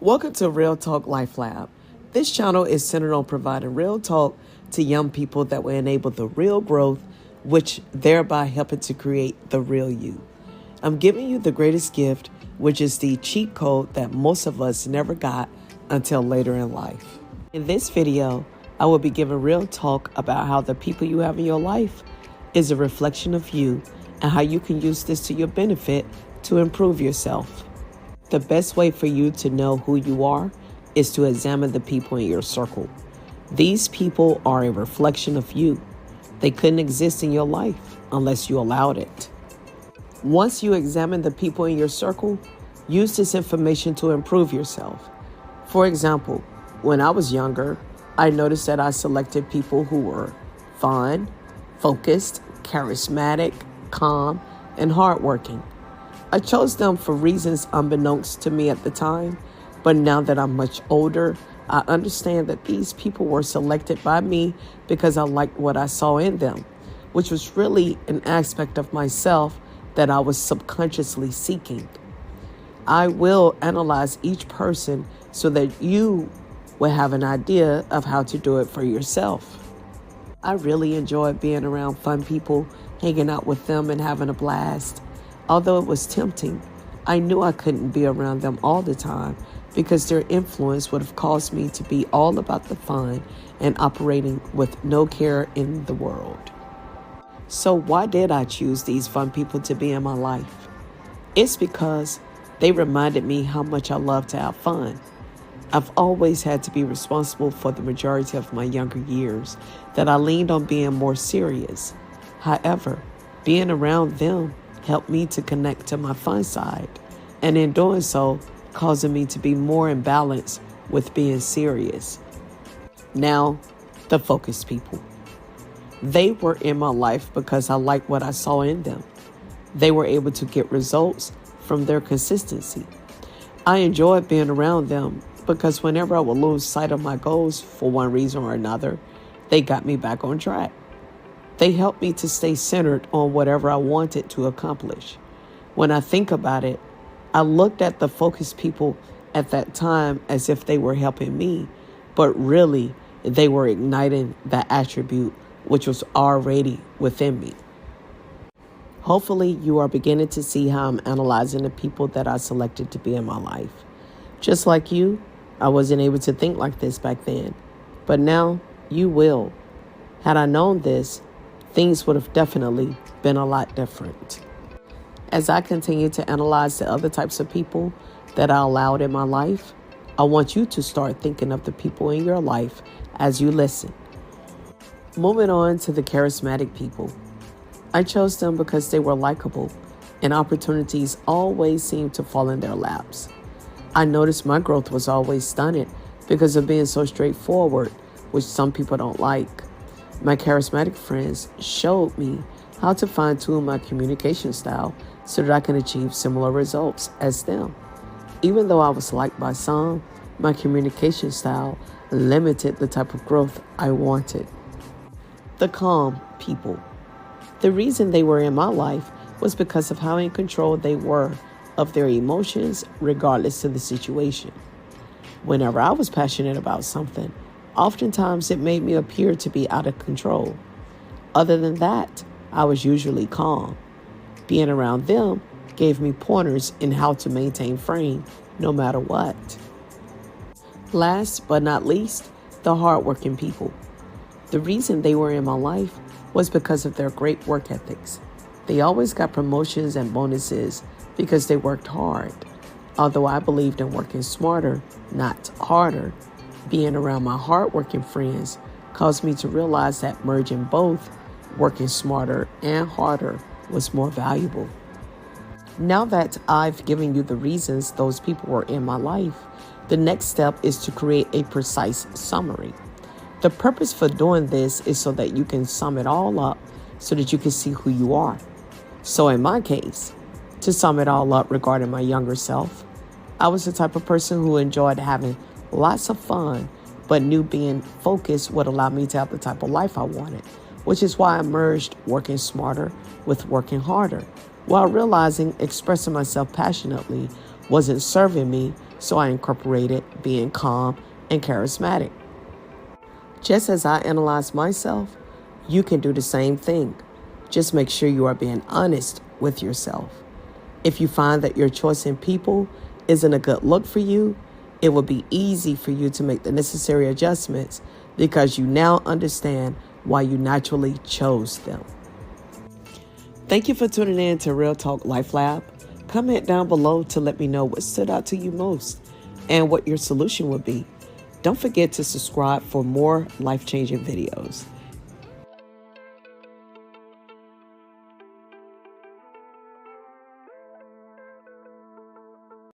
Welcome to Real Talk Life Lab. This channel is centered on providing real talk to young people that will enable the real growth, which thereby helping to create the real you. I'm giving you the greatest gift, which is the cheat code that most of us never got until later in life. In this video, I will be giving real talk about how the people you have in your life is a reflection of you and how you can use this to your benefit to improve yourself. The best way for you to know who you are is to examine the people in your circle. These people are a reflection of you. They couldn't exist in your life unless you allowed it. Once you examine the people in your circle, use this information to improve yourself. For example, when I was younger, I noticed that I selected people who were fun, focused, charismatic, calm, and hardworking. I chose them for reasons unbeknownst to me at the time, but now that I'm much older, I understand that these people were selected by me because I liked what I saw in them, which was really an aspect of myself that I was subconsciously seeking. I will analyze each person so that you will have an idea of how to do it for yourself. I really enjoyed being around fun people, hanging out with them and having a blast. Although it was tempting, I knew I couldn't be around them all the time because their influence would have caused me to be all about the fun and operating with no care in the world. So why did I choose these fun people to be in my life? It's because they reminded me how much I love to have fun. I've always had to be responsible for the majority of my younger years that I leaned on being more serious. However, being around them helped me to connect to my fun side, and in doing so, causing me to be more in balance with being serious. Now, the focused people. They were in my life because I liked what I saw in them. They were able to get results from their consistency. I enjoyed being around them because whenever I would lose sight of my goals for one reason or another, they got me back on track. They helped me to stay centered on whatever I wanted to accomplish. When I think about it, I looked at the focused people at that time as if they were helping me, but really they were igniting that attribute which was already within me. Hopefully you are beginning to see how I'm analyzing the people that I selected to be in my life. Just like you, I wasn't able to think like this back then, but now you will. Had I known this, things would have definitely been a lot different. As I continue to analyze the other types of people that I allowed in my life, I want you to start thinking of the people in your life as you listen. Moving on to the charismatic people. I chose them because they were likable and opportunities always seemed to fall in their laps. I noticed my growth was always stunted because of being so straightforward, which some people don't like. My charismatic friends showed me how to fine-tune my communication style so that I can achieve similar results as them. Even though I was liked by some, my communication style limited the type of growth I wanted. The calm people. The reason they were in my life was because of how in control they were of their emotions regardless of the situation. Whenever I was passionate about something, oftentimes it made me appear to be out of control. Other than that, I was usually calm. Being around them gave me pointers in how to maintain frame no matter what. Last but not least, the hardworking people. The reason they were in my life was because of their great work ethics. They always got promotions and bonuses because they worked hard. Although I believed in working smarter, not harder, being around my hardworking friends caused me to realize that merging both, working smarter and harder, was more valuable. Now that I've given you the reasons those people were in my life, the next step is to create a precise summary. The purpose for doing this is so that you can sum it all up so that you can see who you are. So in my case, to sum it all up regarding my younger self, I was the type of person who enjoyed having lots of fun, but knew being focused would allow me to have the type of life I wanted, which is why I merged working smarter with working harder, while realizing expressing myself passionately wasn't serving me, so I incorporated being calm and charismatic. Just as I analyze myself, you can do the same thing. Just make sure you are being honest with yourself. If you find that your choice in people isn't a good look for you, it will be easy for you to make the necessary adjustments because you now understand why you naturally chose them. Thank you for tuning in to Real Talk Life Lab. Comment down below to let me know what stood out to you most and what your solution would be. Don't forget to subscribe for more life-changing videos.